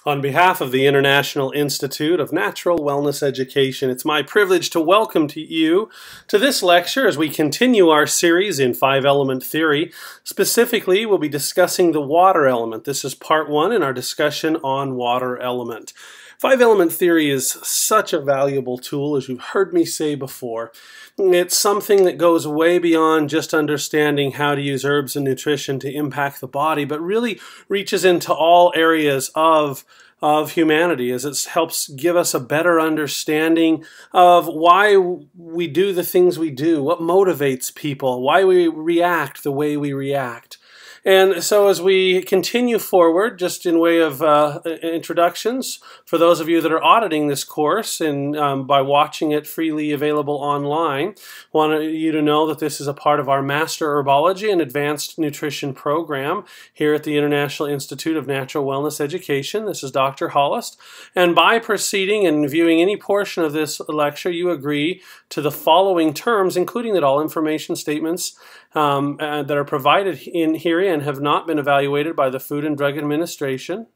On behalf of the International Institute of Natural Wellness Education, it's my privilege to welcome you to this lecture as we continue our series in five-element theory. Specifically, we'll be discussing the water element. This is part one in our discussion on water element. Five-element theory is such a valuable tool, as you've heard me say before. It's something that goes way beyond just understanding how to use herbs and nutrition to impact the body, but really reaches into all areas of humanity, as it helps give us a better understanding of why we do the things we do, what motivates people, why we react the way we react. And so as we continue forward, just in way of introductions, for those of you that are auditing this course and by watching it freely available online, I want you to know that this is a part of our Master Herbology and Advanced Nutrition program here at the International Institute of Natural Wellness Education. This is Dr. Hollis. And by proceeding and viewing any portion of this lecture, you agree to the following terms, including that all information statements that are provided in herein have not been evaluated by the Food and Drug Administration,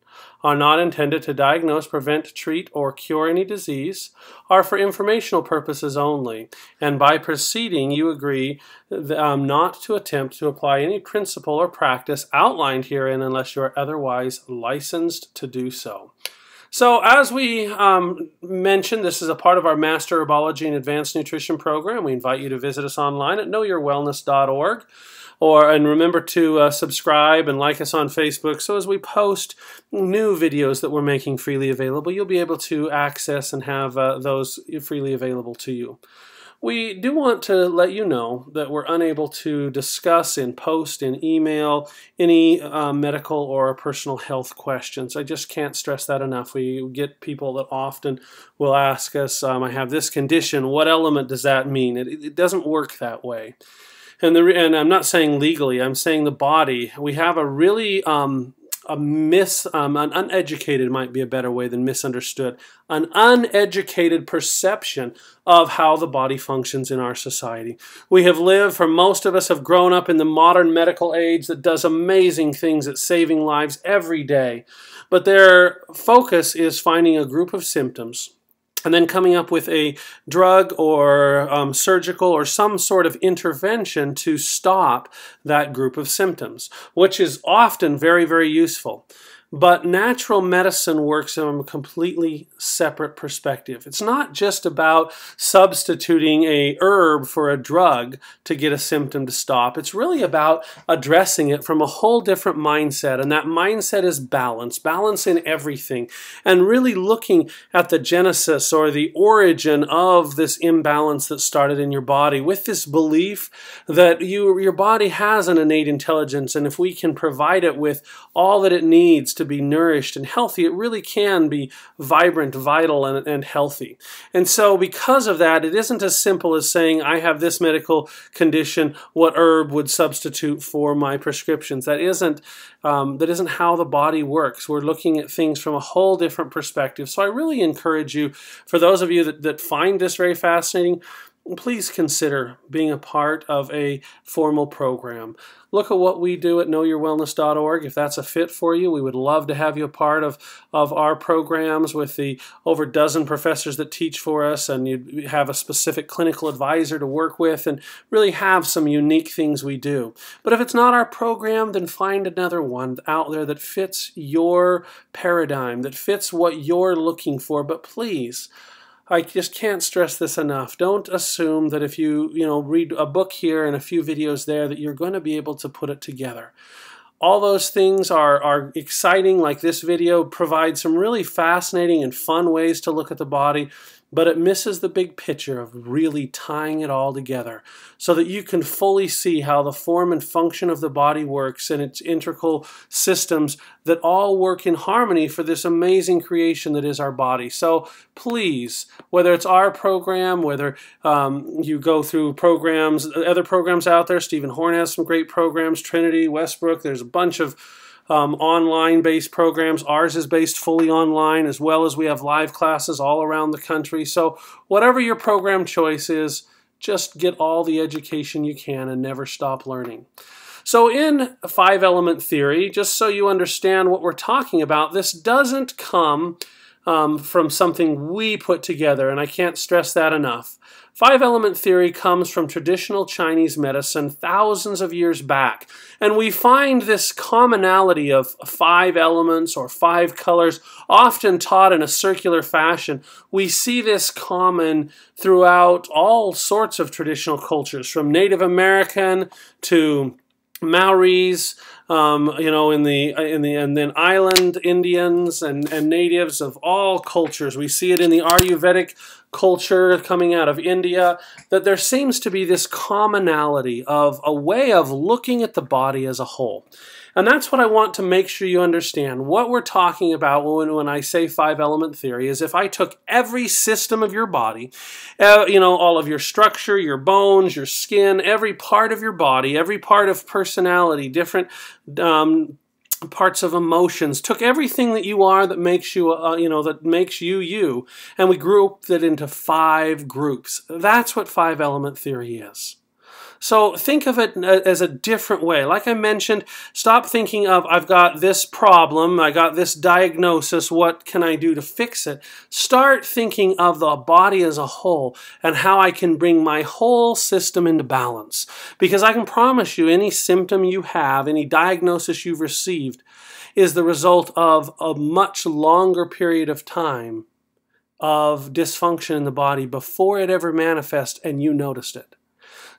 are not intended to diagnose, prevent, treat, or cure any disease, are for informational purposes only, and by proceeding you agree not to attempt to apply any principle or practice outlined herein unless you are otherwise licensed to do so. So as we mentioned, this is a part of our Master Herbology and Advanced Nutrition program. We invite you to visit us online at knowyourwellness.org. And remember to subscribe and like us on Facebook, so as we post new videos that we're making freely available, you'll be able to access and have those freely available to you. We do want to let you know that we're unable to discuss in post, in email, any medical or personal health questions. I just can't stress that enough. We get people that often will ask us, I have this condition, what element does that mean? It doesn't work that way. And I'm not saying legally, I'm saying the body. We have a really an uneducated might be a better way than misunderstood, an uneducated perception of how the body functions in our society. We have lived, for most of us have grown up in the modern medical age that does amazing things at saving lives every day. But their focus is finding a group of symptoms and then coming up with a drug or surgical or some sort of intervention to stop that group of symptoms, which is often very, very useful. But natural medicine works from a completely separate perspective. It's not just about substituting a herb for a drug to get a symptom to stop. It's really about addressing it from a whole different mindset, and that mindset is balance, balance in everything, and really looking at the genesis or the origin of this imbalance that started in your body with this belief that your body has an innate intelligence, and if we can provide it with all that it needs to be nourished and healthy, it really can be vibrant, vital, and healthy. And so because of that, it isn't as simple as saying, I have this medical condition, what herb would substitute for my prescriptions? That isn't how the body works. We're looking at things from a whole different perspective. So I really encourage you, for those of you that find this very fascinating, please consider being a part of a formal program. Look at what we do at knowyourwellness.org. If that's a fit for you, we would love to have you a part of our programs with the over a dozen professors that teach for us, and you have a specific clinical advisor to work with and really have some unique things we do. But if it's not our program, then find another one out there that fits your paradigm, that fits what you're looking for. But please, I just can't stress this enough. Don't assume that if you read a book here and a few videos there that you're going to be able to put it together. All those things are exciting, like this video provides some really fascinating and fun ways to look at the body, but it misses the big picture of really tying it all together so that you can fully see how the form and function of the body works and its integral systems that all work in harmony for this amazing creation that is our body. So please, whether it's our program, whether you go through programs, other programs out there, Stephen Horn has some great programs, Trinity, Westbrook, there's a bunch of online-based programs. Ours is based fully online, as well as we have live classes all around the country. So whatever your program choice is, just get all the education you can and never stop learning. So in five-element theory, just so you understand what we're talking about, this doesn't come from something we put together, and I can't stress that enough. Five-element theory comes from traditional Chinese medicine thousands of years back, and we find this commonality of five elements or five colors often taught in a circular fashion. We see this common throughout all sorts of traditional cultures, from Native American to Maoris, and then island Indians and natives of all cultures. We see it in the Ayurvedic culture coming out of India, that there seems to be this commonality of a way of looking at the body as a whole. And that's what I want to make sure you understand. What we're talking about when I say five-element theory is if I took every system of your body, all of your structure, your bones, your skin, every part of your body, every part of personality, different parts of emotions, took everything that you are that makes you, that makes you you, and we grouped it into five groups. That's what five-element theory is. So think of it as a different way. Like I mentioned, stop thinking of, I've got this problem, I got this diagnosis, what can I do to fix it? Start thinking of the body as a whole and how I can bring my whole system into balance. Because I can promise you, any symptom you have, any diagnosis you've received, is the result of a much longer period of time of dysfunction in the body before it ever manifests and you noticed it.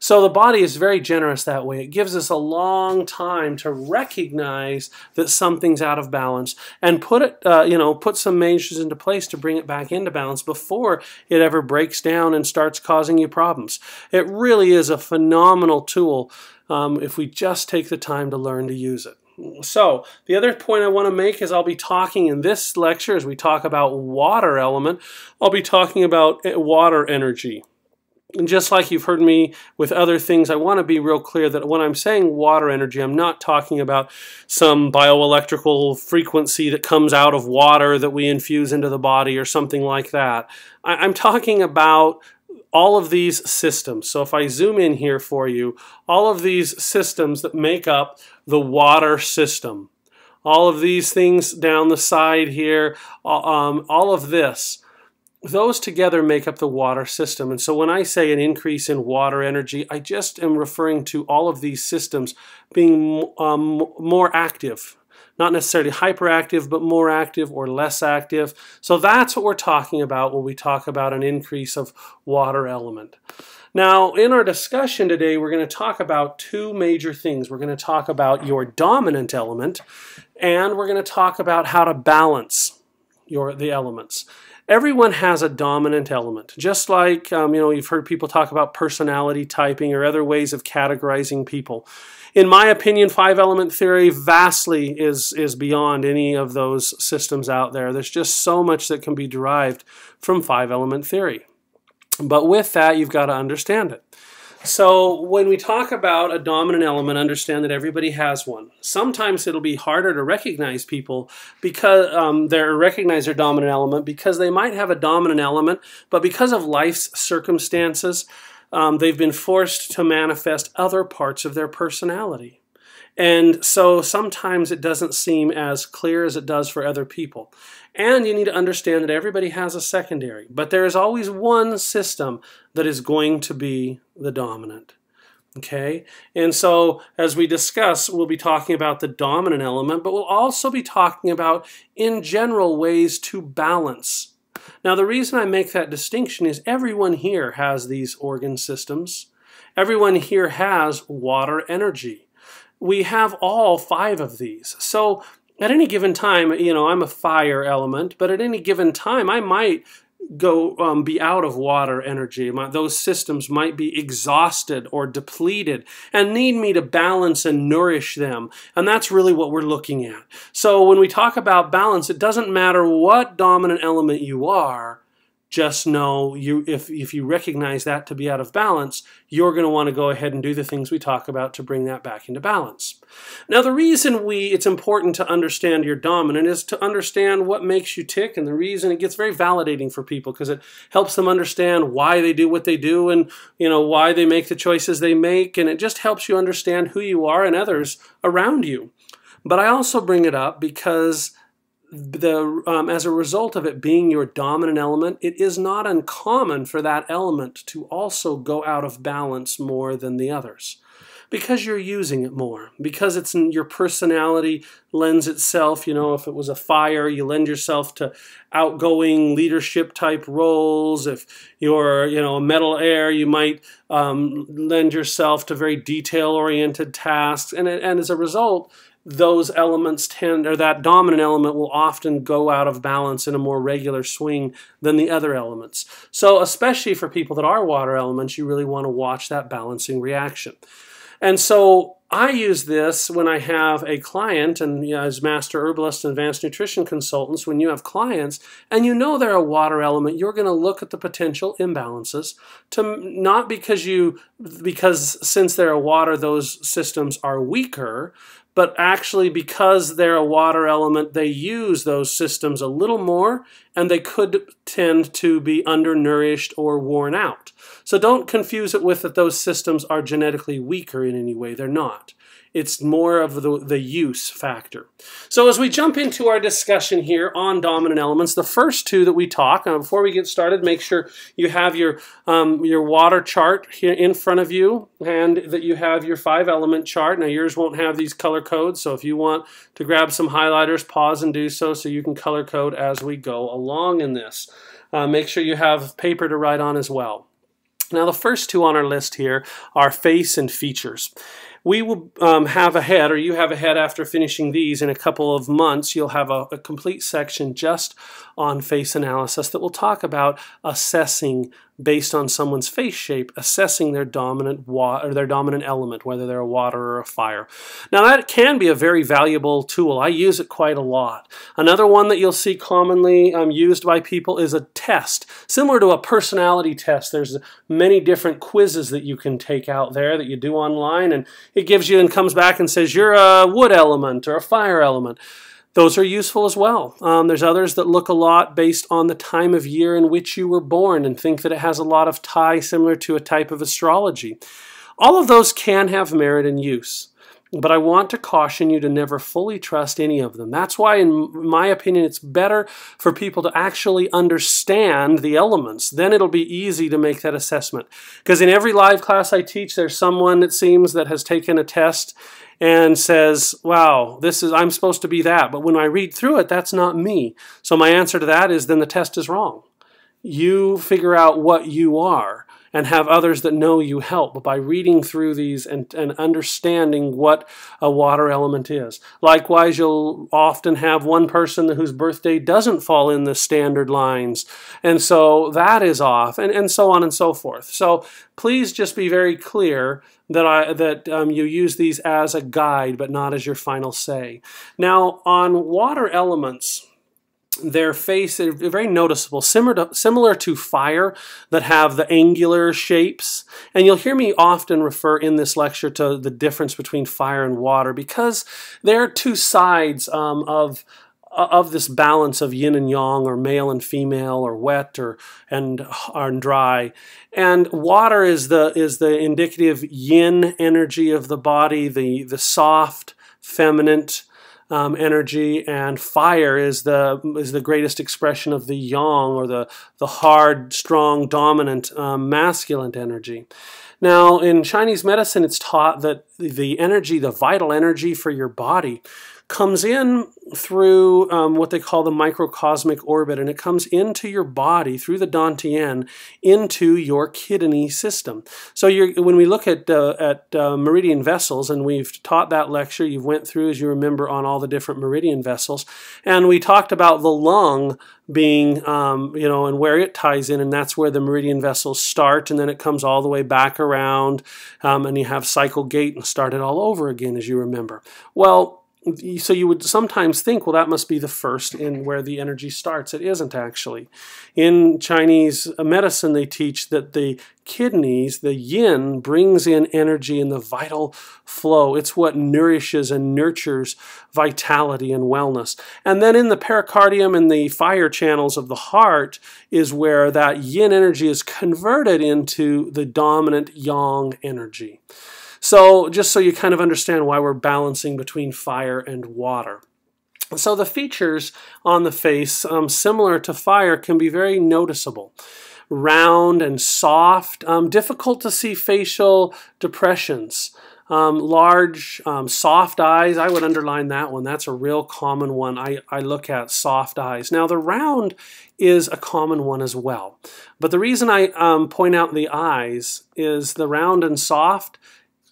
So the body is very generous that way. It gives us a long time to recognize that something's out of balance and put some measures into place to bring it back into balance before it ever breaks down and starts causing you problems. It really is a phenomenal tool if we just take the time to learn to use it. So the other point I want to make is I'll be talking in this lecture, as we talk about water element, I'll be talking about water energy. And just like you've heard me with other things, I want to be real clear that when I'm saying water energy, I'm not talking about some bioelectrical frequency that comes out of water that we infuse into the body or something like that. I'm talking about all of these systems. So if I zoom in here for you, all of these systems that make up the water system, all of these things down the side here, all of this, those together make up the water system. And so when I say an increase in water energy, I just am referring to all of these systems being more active. Not necessarily hyperactive, but more active or less active. So that's what we're talking about when we talk about an increase of water element. Now, in our discussion today, we're going to talk about two major things. We're going to talk about your dominant element, and we're going to talk about how to balance the elements. Everyone has a dominant element, just like you've heard people talk about personality typing or other ways of categorizing people. In my opinion, five-element theory vastly is beyond any of those systems out there. There's just so much that can be derived from five-element theory. But with that, you've got to understand it. So when we talk about a dominant element, understand that everybody has one. Sometimes it'll be harder to recognize people because recognize their dominant element because they might have a dominant element, but because of life's circumstances, they've been forced to manifest other parts of their personality. And so sometimes it doesn't seem as clear as it does for other people. And you need to understand that everybody has a secondary, but there is always one system that is going to be the dominant. Okay? And so as we discuss, we'll be talking about the dominant element, but we'll also be talking about, in general, ways to balance. Now, the reason I make that distinction is everyone here has these organ systems. Everyone here has water energy. We have all five of these. So at any given time, I'm a fire element, but at any given time, I might go be out of water energy. Those systems might be exhausted or depleted and need me to balance and nourish them. And that's really what we're looking at. So when we talk about balance, it doesn't matter what dominant element you are, just know if you recognize that to be out of balance, you're going to want to go ahead and do the things we talk about to bring that back into balance. Now, the reason it's important to understand your dominant is to understand what makes you tick, and the reason it gets very validating for people because it helps them understand why they do what they do and why they make the choices they make, and it just helps you understand who you are and others around you. But I also bring it up because as a result of it being your dominant element, it is not uncommon for that element to also go out of balance more than the others because you're using it more, because it's in your personality lends itself, if it was a fire, you lend yourself to outgoing leadership type roles. If you're, a metal air, you might lend yourself to very detail oriented tasks. And as a result, those elements that dominant element will often go out of balance in a more regular swing than the other elements. So especially for people that are water elements, you really want to watch that balancing reaction. And so I use this when I have a client, and as master herbalist and advanced nutrition consultants, when you have clients and they're a water element, you're going to look at the potential imbalances not because since they're a water, those systems are weaker, but actually because they're a water element, they use those systems a little more, and they could tend to be undernourished or worn out. So don't confuse it with that those systems are genetically weaker in any way. They're not. It's more of the use factor. So as we jump into our discussion here on dominant elements, the first two that we talk, before we get started, make sure you have your water chart here in front of you and that you have your 5-element chart. Now yours won't have these color codes, so if you want to grab some highlighters, pause and do so you can color code as we go along in this. Make sure you have paper to write on as well. Now the first two on our list here are face and features. We will have a head, or you have a head after finishing these in a couple of months. You'll have a complete section just on face analysis that will talk about assessing, based on someone's face shape, assessing their dominant element, whether they're a water or a fire. Now that can be a very valuable tool. I use it quite a lot. Another one that you'll see commonly used by people is a test, similar to a personality test. There's many different quizzes that you can take out there that you do online, and it gives you and comes back and says you're a wood element or a fire element. Those are useful as well. There's others that look a lot based on the time of year in which you were born and think that it has a lot of tie similar to a type of astrology. All of those can have merit and use, but I want to caution you to never fully trust any of them. That's why, in my opinion, it's better for people to actually understand the elements. Then it'll be easy to make that assessment. Because in every live class I teach, there's someone, it seems, that has taken a test and says, wow, I'm supposed to be that, but when I read through it, that's not me. So my answer to that is then the test is wrong. You figure out what you are and have others that know you help by reading through these and understanding what a water element is. Likewise, you'll often have one person whose birthday doesn't fall in the standard lines, and so that is off, and so on and so forth. So please just be very clear that you use these as a guide, but not as your final say. Now, on water elements, their face are very noticeable, similar to fire, that have the angular shapes. And you'll hear me often refer in this lecture to the difference between fire and water because they're two sides of this balance of yin and yang, or male and female, or wet and dry. And water is the indicative yin energy of the body, the soft, feminine energy, and fire is the greatest expression of the yang, or the hard, strong, dominant masculine energy. Now, in Chinese medicine, it's taught that the energy, the vital energy for your body, comes in through what they call the microcosmic orbit, and it comes into your body through the dantian into your kidney system. So when we look at meridian vessels, and we've taught that lecture, you went through, as you remember, on all the different meridian vessels, and we talked about the lung being, and where it ties in, and that's where the meridian vessels start, and then it comes all the way back around, and you have cycle gate and start it all over again, as you remember. Well, So you would sometimes think, well, that must be the first in where the energy starts. It isn't actually. In Chinese medicine, they teach that the kidneys, the yin, brings in energy in the vital flow. It's what nourishes and nurtures vitality and wellness. And then in the pericardium and the fire channels of the heart is where that yin energy is converted into the dominant yang energy. So just so you kind of understand why we're balancing between fire and water. So the features on the face, similar to fire, can be very noticeable. Round and soft, difficult to see facial depressions. Large, soft eyes, I would underline that one. That's a real common one. I look at soft eyes. Now the round is a common one as well. But the reason I point out the eyes is the round and soft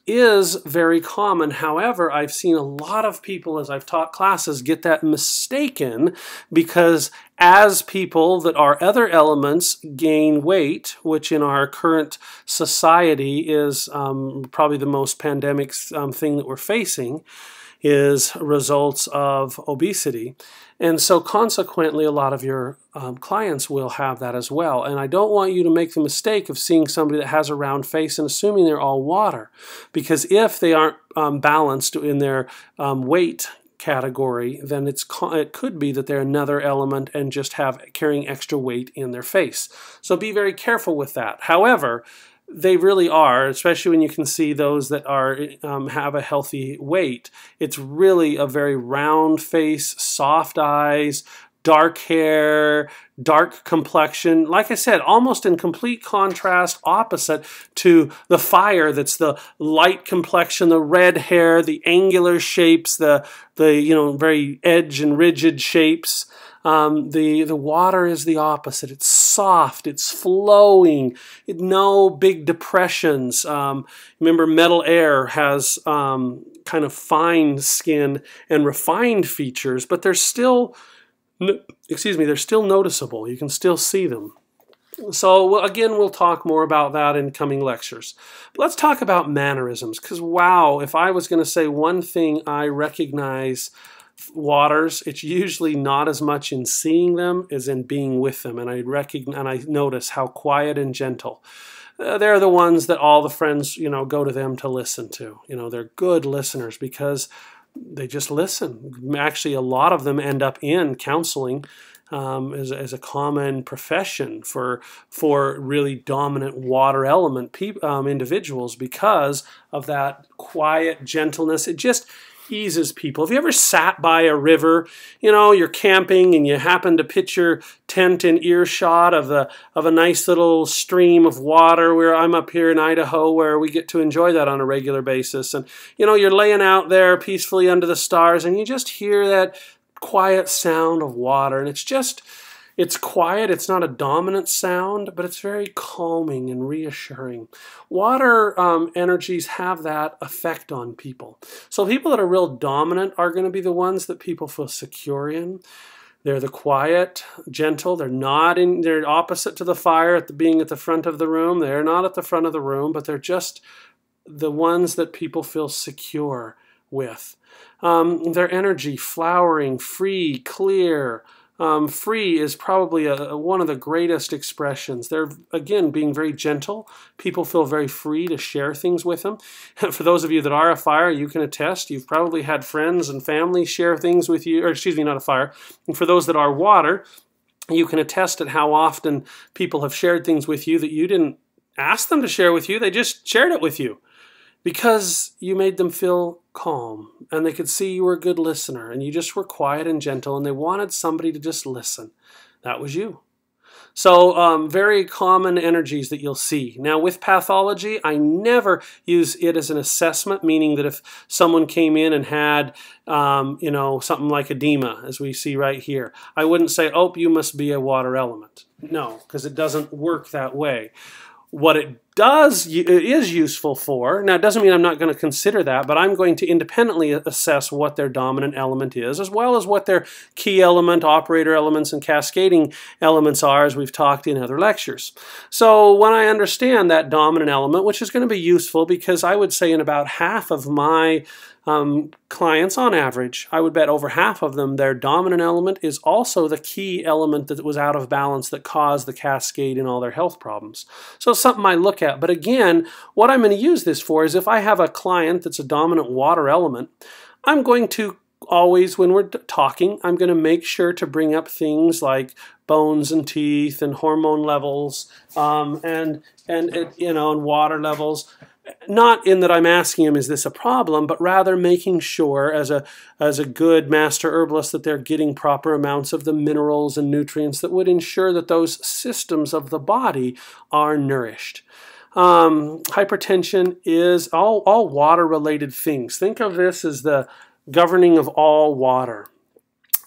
is very common. However, I've seen a lot of people, as I've taught classes, get that mistaken because as people that are other elements gain weight, which in our current society is probably the most pandemic thing that we're facing, is results of obesity. And so consequently, a lot of your clients will have that as well. And I don't want you to make the mistake of seeing somebody that has a round face and assuming they're all water. Because if they aren't balanced in their weight category, then it could be that they're another element and just carrying extra weight in their face. So be very careful with that. However, they really are, especially when you can see those that are have a healthy weight. It's really a very round face, soft eyes, dark hair, dark complexion. Like I said, almost in complete contrast, opposite to the fire that's the light complexion, the red hair, the angular shapes, the very edge and rigid shapes. The water is the opposite. It's soft, it's flowing, no big depressions. Remember, metal air has kind of fine skin and refined features, but they're still, they're still noticeable. You can still see them. So again, we'll talk more about that in coming lectures. But let's talk about mannerisms, because wow, if I was going to say one thing I recognize waters, it's usually not as much in seeing them as in being with them, and I notice how quiet and gentle. They're the ones that all the friends, go to them to listen to. They're good listeners because they just listen. Actually, a lot of them end up in counseling as a common profession for really dominant water element individuals because of that quiet gentleness. It just eases people. Have you ever sat by a river, you're camping and you happen to pitch your tent in earshot of a nice little stream of water, where I'm up here in Idaho where we get to enjoy that on a regular basis, and you're laying out there peacefully under the stars and you just hear that quiet sound of water, and it's quiet. It's not a dominant sound, but it's very calming and reassuring. Water energies have that effect on people. So people that are real dominant are going to be the ones that people feel secure in. They're the quiet, gentle. They're opposite to the fire being at the front of the room. They're not at the front of the room, but they're just the ones that people feel secure with. Their energy, flowering, free, clear. Free is probably one of the greatest expressions. They're, again, being very gentle. People feel very free to share things with them. For those of you that are a fire, you can attest. You've probably had friends and family share things with you, or excuse me, not a fire. And for those that are water, you can attest at how often people have shared things with you that you didn't ask them to share with you. They just shared it with you because you made them feel calm, and they could see you were a good listener, and you just were quiet and gentle, and they wanted somebody to just listen. That was you. So very common energies that you'll see. Now with pathology, I never use it as an assessment, meaning that if someone came in and had something like edema, as we see right here, I wouldn't say, oh, you must be a water element. No, because it doesn't work that way. What it is useful for. Now, it doesn't mean I'm not going to consider that, but I'm going to independently assess what their dominant element is, as well as what their key element, operator elements, and cascading elements are, as we've talked in other lectures. So when I understand that dominant element, which is going to be useful because I would say in about half of my clients on average, I would bet over half of them, their dominant element is also the key element that was out of balance that caused the cascade in all their health problems. So it's something I look at. But again, what I'm going to use this for is if I have a client that's a dominant water element, I'm going to always, when we're talking, I'm going to make sure to bring up things like bones and teeth and hormone levels and water levels. Not in that I'm asking them, is this a problem, but rather making sure as a good master herbalist that they're getting proper amounts of the minerals and nutrients that would ensure that those systems of the body are nourished. Hypertension is all water-related things. Think of this as the governing of all water.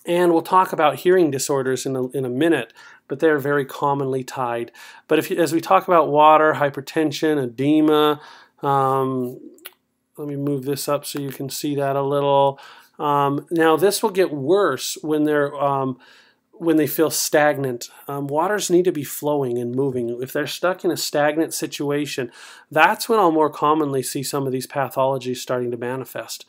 And we'll talk about hearing disorders in a minute, but they're very commonly tied. But as we talk about water, hypertension, edema, let me move this up so you can see that a little. Now this will get worse when they feel stagnant. Waters need to be flowing and moving. If they're stuck in a stagnant situation, that's when I'll more commonly see some of these pathologies starting to manifest.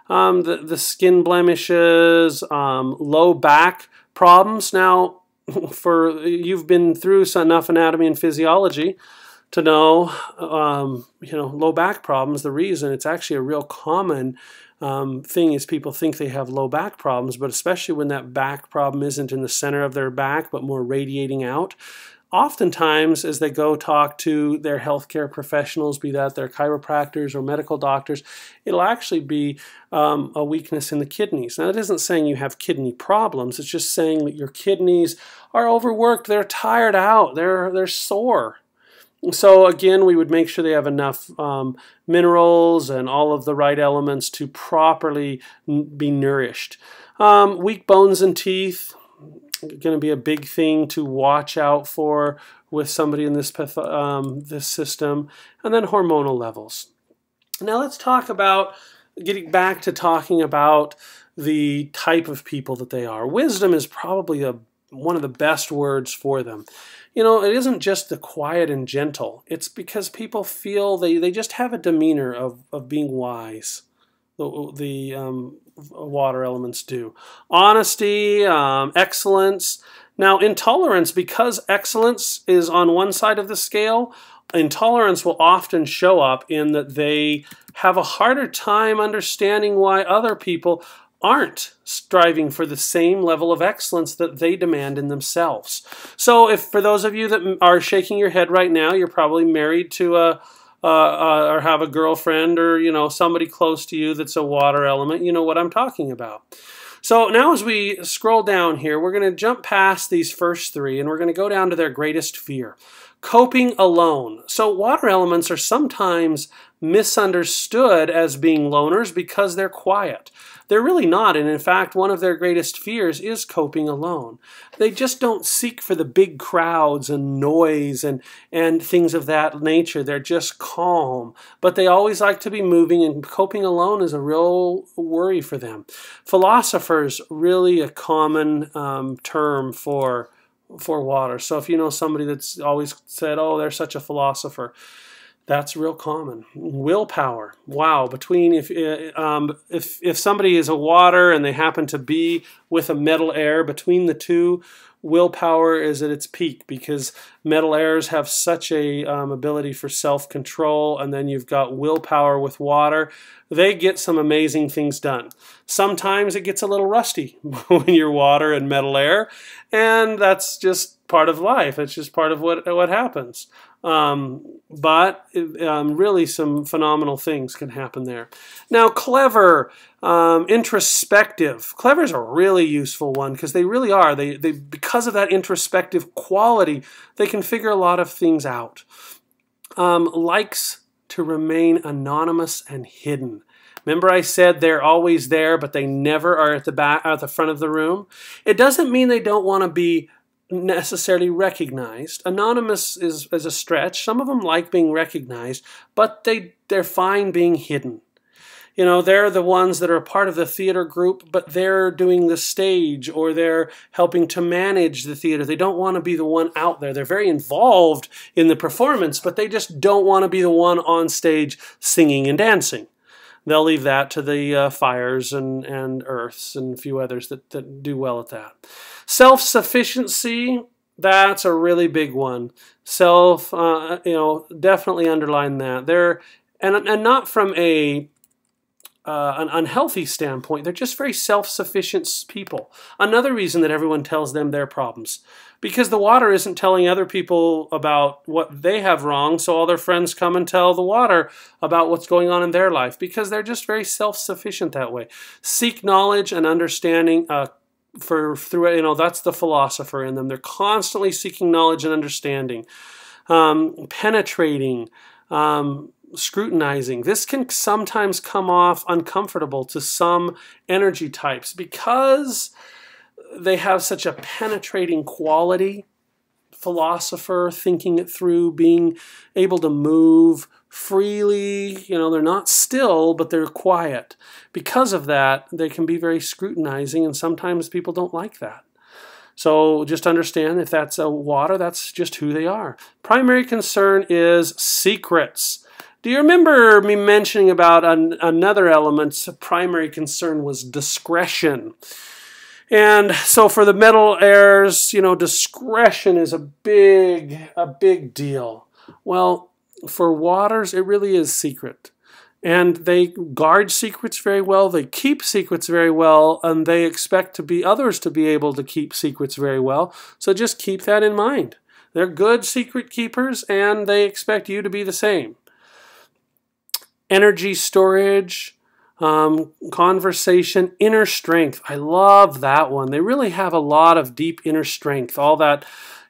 The skin blemishes, low back problems. Now, you've been through enough anatomy and physiology to know, low back problems. The reason it's actually a real common thing is people think they have low back problems, but especially when that back problem isn't in the center of their back, but more radiating out. Oftentimes, as they go talk to their healthcare professionals, be that their chiropractors or medical doctors, it'll actually be a weakness in the kidneys. Now, it isn't saying you have kidney problems. It's just saying that your kidneys are overworked. They're tired out. They're sore. So again, we would make sure they have enough minerals and all of the right elements to properly be nourished. Weak bones and teeth, going to be a big thing to watch out for with somebody in this system. And then hormonal levels. Now let's talk about, getting back to talking about the type of people that they are. Wisdom is probably one of the best words for them. It isn't just the quiet and gentle. It's because people feel they just have a demeanor of being wise. The water elements do. Honesty, excellence. Now, intolerance, because excellence is on one side of the scale, intolerance will often show up in that they have a harder time understanding why other people aren't striving for the same level of excellence that they demand in themselves. So if for those of you that are shaking your head right now, you're probably married to or have a girlfriend or somebody close to you that's a water element, you know what I'm talking about. So now as we scroll down here, we're going to jump past these first three and we're going to go down to their greatest fear. Coping alone. So water elements are sometimes misunderstood as being loners because they're quiet. They're really not, and in fact, one of their greatest fears is coping alone. They just don't seek for the big crowds and noise and things of that nature. They're just calm, but they always like to be moving, and coping alone is a real worry for them. Philosophers, really a common term for water. So if you know somebody that's always said, oh, they're such a philosopher, that's real common. Willpower. Wow. Between if somebody is a water and they happen to be with a metal air, between the two, willpower is at its peak because metal airs have such a ability for self-control, and then you've got willpower with water. They get some amazing things done. Sometimes it gets a little rusty when you're water and metal air, and that's just part of life. It's just part of what happens. But really some phenomenal things can happen there. Now, clever, introspective. Clever is a really useful one because they really are. They because of that introspective quality, they can figure a lot of things out. Likes to remain anonymous and hidden. Remember I said they're always there, but they never are at the front of the room? It doesn't mean they don't want to be necessarily recognized. Anonymous is a stretch. Some of them like being recognized, but they're fine being hidden. You know, they're the ones that are a part of the theater group, but they're doing the stage or they're helping to manage the theater. They don't want to be the one out there. They're very involved in the performance, but they just don't want to be the one on stage singing and dancing. They'll leave that to the fires and earths and a few others that do well at that. Self-sufficiency, that's a really big one. Definitely underline that. They're and not from an unhealthy standpoint. They're just very self-sufficient people. Another reason that everyone tells them their problems. Because the water isn't telling other people about what they have wrong, so all their friends come and tell the water about what's going on in their life, because they're just very self-sufficient that way. Seek knowledge and understanding that's the philosopher in them. They're constantly seeking knowledge and understanding. Penetrating, scrutinizing. This can sometimes come off uncomfortable to some energy types because they have such a penetrating quality. Philosopher, thinking it through, being able to move freely. They're not still, but they're quiet. Because of that, they can be very scrutinizing, and sometimes people don't like that. So just understand, if that's a water, that's just who they are. Primary concern is secrets. Do you remember me mentioning about another element? Primary concern was discretion. And so for the metal airs, discretion is a big deal. Well, for waters, it really is secret. And they guard secrets very well, they keep secrets very well, and they expect others to be able to keep secrets very well. So just keep that in mind. They're good secret keepers, and they expect you to be the same. Energy storage, conversation, inner strength. I love that one. They really have a lot of deep inner strength. All that,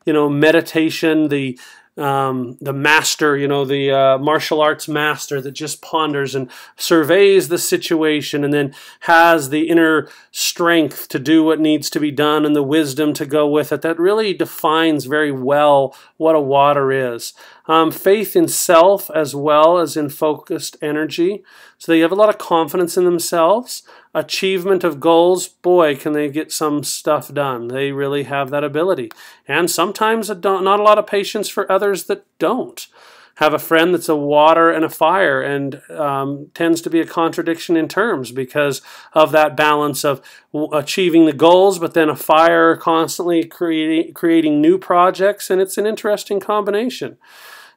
meditation, the master, the martial arts master that just ponders and surveys the situation and then has the inner strength to do what needs to be done and the wisdom to go with it. That really defines very well what a water is. Faith in self as well as in focused energy. So they have a lot of confidence in themselves. Achievement of goals, boy, can they get some stuff done. They really have that ability. And sometimes not a lot of patience for others that don't. Have a friend that's a water and a fire, and tends to be a contradiction in terms because of that balance of achieving the goals, but then a fire constantly creating new projects, and it's an interesting combination.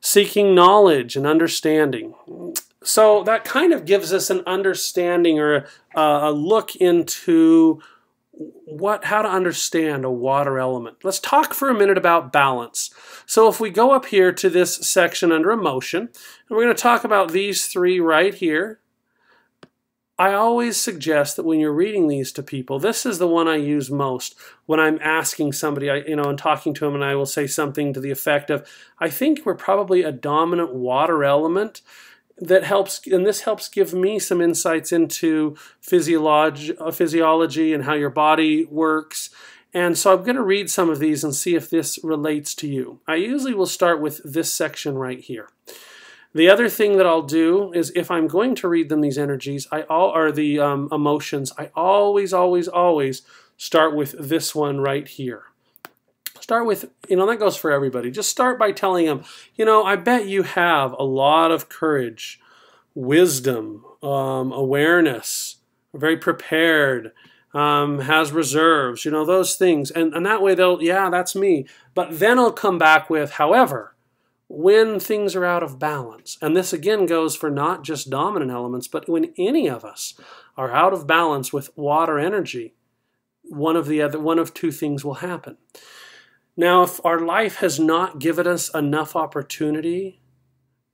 Seeking knowledge and understanding. So that kind of gives us an understanding or a look into how to understand a water element. Let's talk for a minute about balance. So if we go up here to this section under emotion, and we're going to talk about these three right here. I always suggest that when you're reading these to people, this is the one I use most when I'm asking somebody, and talking to them, and I will say something to the effect of, I think we're probably a dominant water element that helps, and this helps give me some insights into physiology and how your body works. And so I'm going to read some of these and see if this relates to you. I usually will start with this section right here. The other thing that I'll do is, if I'm going to read them these energies, emotions, I always start with this one right here. Start with, that goes for everybody. Just start by telling them, I bet you have a lot of courage, wisdom, awareness, very prepared, has reserves, those things. And that way they'll, yeah, that's me. But then I'll come back with, however, when things are out of balance, and this again goes for not just dominant elements, but when any of us are out of balance with water energy, one of two things will happen. Now, if our life has not given us enough opportunity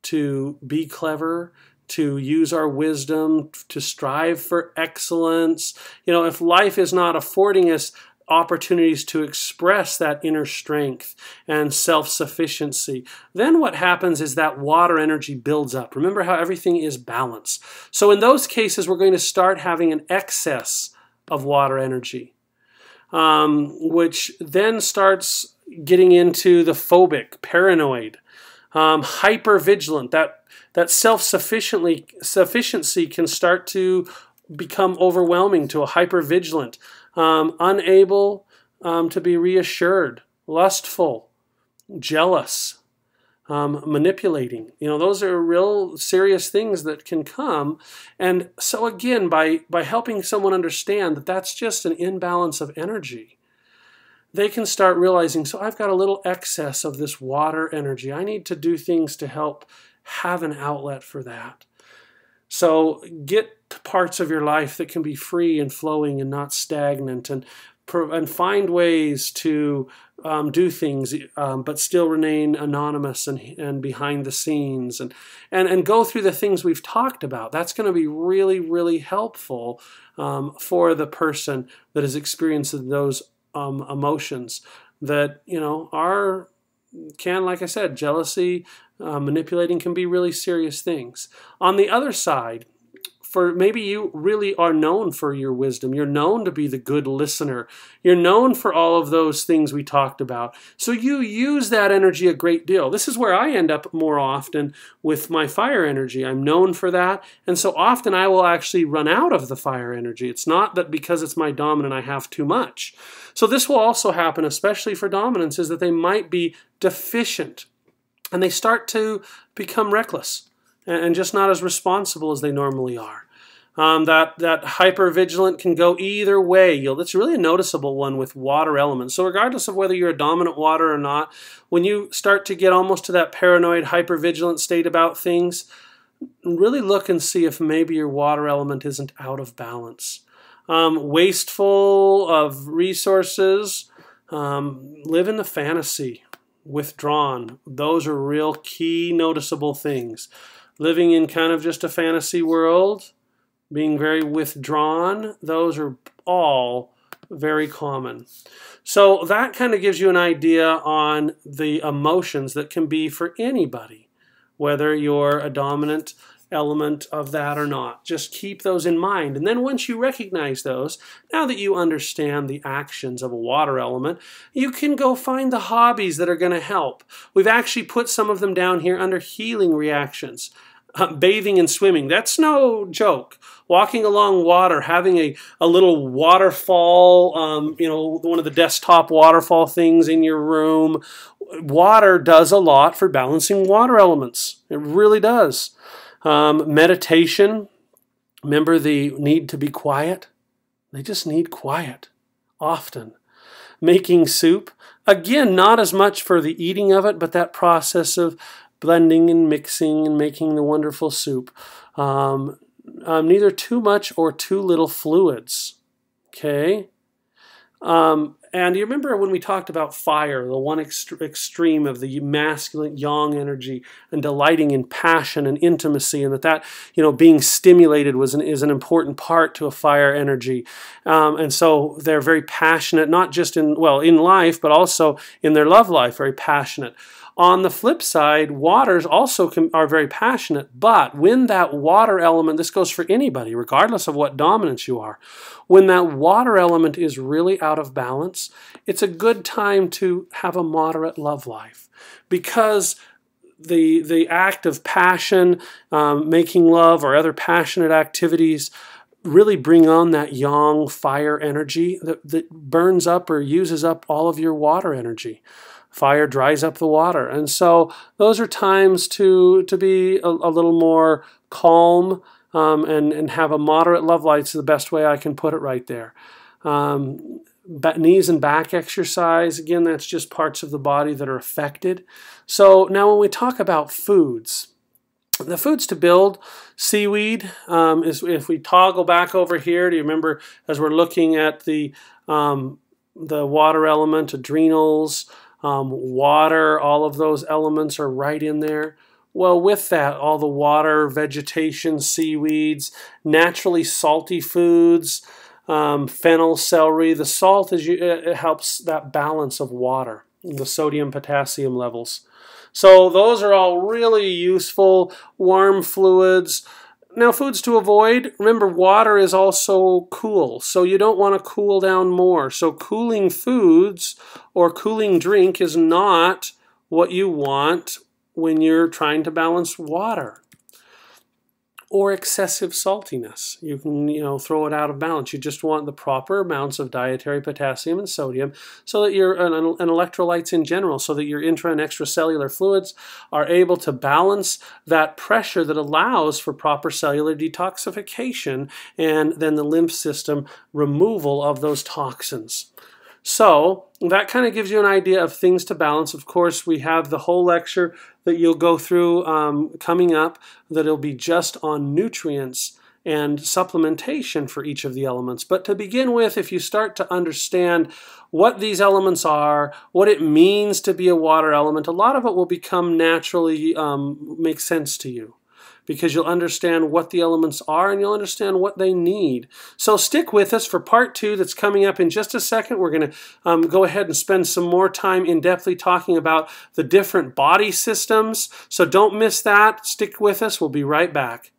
to be clever, to use our wisdom, to strive for excellence, if life is not affording us opportunities to express that inner strength and self-sufficiency, then what happens is that water energy builds up. Remember how everything is balance. So in those cases, we're going to start having an excess of water energy. which then starts getting into the phobic, paranoid, hypervigilant. That self-sufficiency can start to become overwhelming to a hypervigilant, unable to be reassured, lustful, jealous, manipulating. Those are real serious things that can come. And so again, by helping someone understand that that's just an imbalance of energy, they can start realizing, so I've got a little excess of this water energy. I need to do things to help have an outlet for that. So get to parts of your life that can be free and flowing and not stagnant, and find ways to do things, but still remain anonymous and behind the scenes, and go through the things we've talked about. That's going to be really, really helpful for the person that is experiencing those emotions that like I said, jealousy, manipulating can be really serious things. On the other side, for maybe you really are known for your wisdom. You're known to be the good listener. You're known for all of those things we talked about. So you use that energy a great deal. This is where I end up more often with my fire energy. I'm known for that. And so often I will actually run out of the fire energy. It's not that because it's my dominant I have too much. So this will also happen, especially for dominants, is that they might be deficient. And they start to become reckless and just not as responsible as they normally are. That hypervigilant can go either way. That's really a noticeable one with water elements. So regardless of whether you're a dominant water or not, when you start to get almost to that paranoid, hypervigilant state about things, really look and see if maybe your water element isn't out of balance. Wasteful of resources, live in the fantasy, withdrawn. Those are real key noticeable things. Living in kind of just a fantasy world, being very withdrawn, those are all very common. So that kind of gives you an idea on the emotions that can be for anybody, whether you're a dominant element of that or not. Just keep those in mind. And then once you recognize those, now that you understand the actions of a water element, you can go find the hobbies that are going to help. We've actually put some of them down here under healing reactions. Bathing and swimming, that's no joke. Walking along water, having a little waterfall, one of the desktop waterfall things in your room. Water does a lot for balancing water elements. It really does. Meditation, remember the need to be quiet? They just need quiet, often. Making soup, again, not as much for the eating of it, but that process of blending and mixing and making the wonderful soup. Neither too much or too little fluids. Okay? And you remember when we talked about fire, the one extreme of the masculine yang energy and delighting in passion and intimacy, and that being stimulated is an important part to a fire energy. And so they're very passionate, not just in life, but also in their love life, very passionate. On the flip side, waters also are very passionate, but when that water element, this goes for anybody, regardless of what dominance you are, when that water element is really out of balance, it's a good time to have a moderate love life, because the act of passion, making love or other passionate activities, really bring on that yang fire energy that burns up or uses up all of your water energy. Fire dries up the water. And so those are times to be a little more calm and have a moderate love life is the best way I can put it right there. Knees and back exercise, again, that's just parts of the body that are affected. So now when we talk about foods, the foods to build seaweed is, if we toggle back over here, do you remember as we're looking at the water element, adrenals, water, all of those elements are right in there. Well, with that, all the water, vegetation, seaweeds, naturally salty foods, fennel, celery. The salt it helps that balance of water, the sodium-potassium levels. So those are all really useful. Warm fluids. Now, foods to avoid. Remember, water is also cool, so you don't want to cool down more. So cooling foods or cooling drink is not what you want when you're trying to balance water. Or excessive saltiness. You can, throw it out of balance. You just want the proper amounts of dietary potassium and sodium so that and electrolytes in general, so that your intra and extracellular fluids are able to balance that pressure that allows for proper cellular detoxification and then the lymph system removal of those toxins. So that kind of gives you an idea of things to balance. Of course, we have the whole lecture that you'll go through coming up that'll be just on nutrients and supplementation for each of the elements. But to begin with, if you start to understand what these elements are, what it means to be a water element, a lot of it will become naturally make sense to you, because you'll understand what the elements are and you'll understand what they need. So stick with us for part 2 that's coming up in just a second. We're going to go ahead and spend some more time in-depthly talking about the different body systems. So don't miss that. Stick with us. We'll be right back.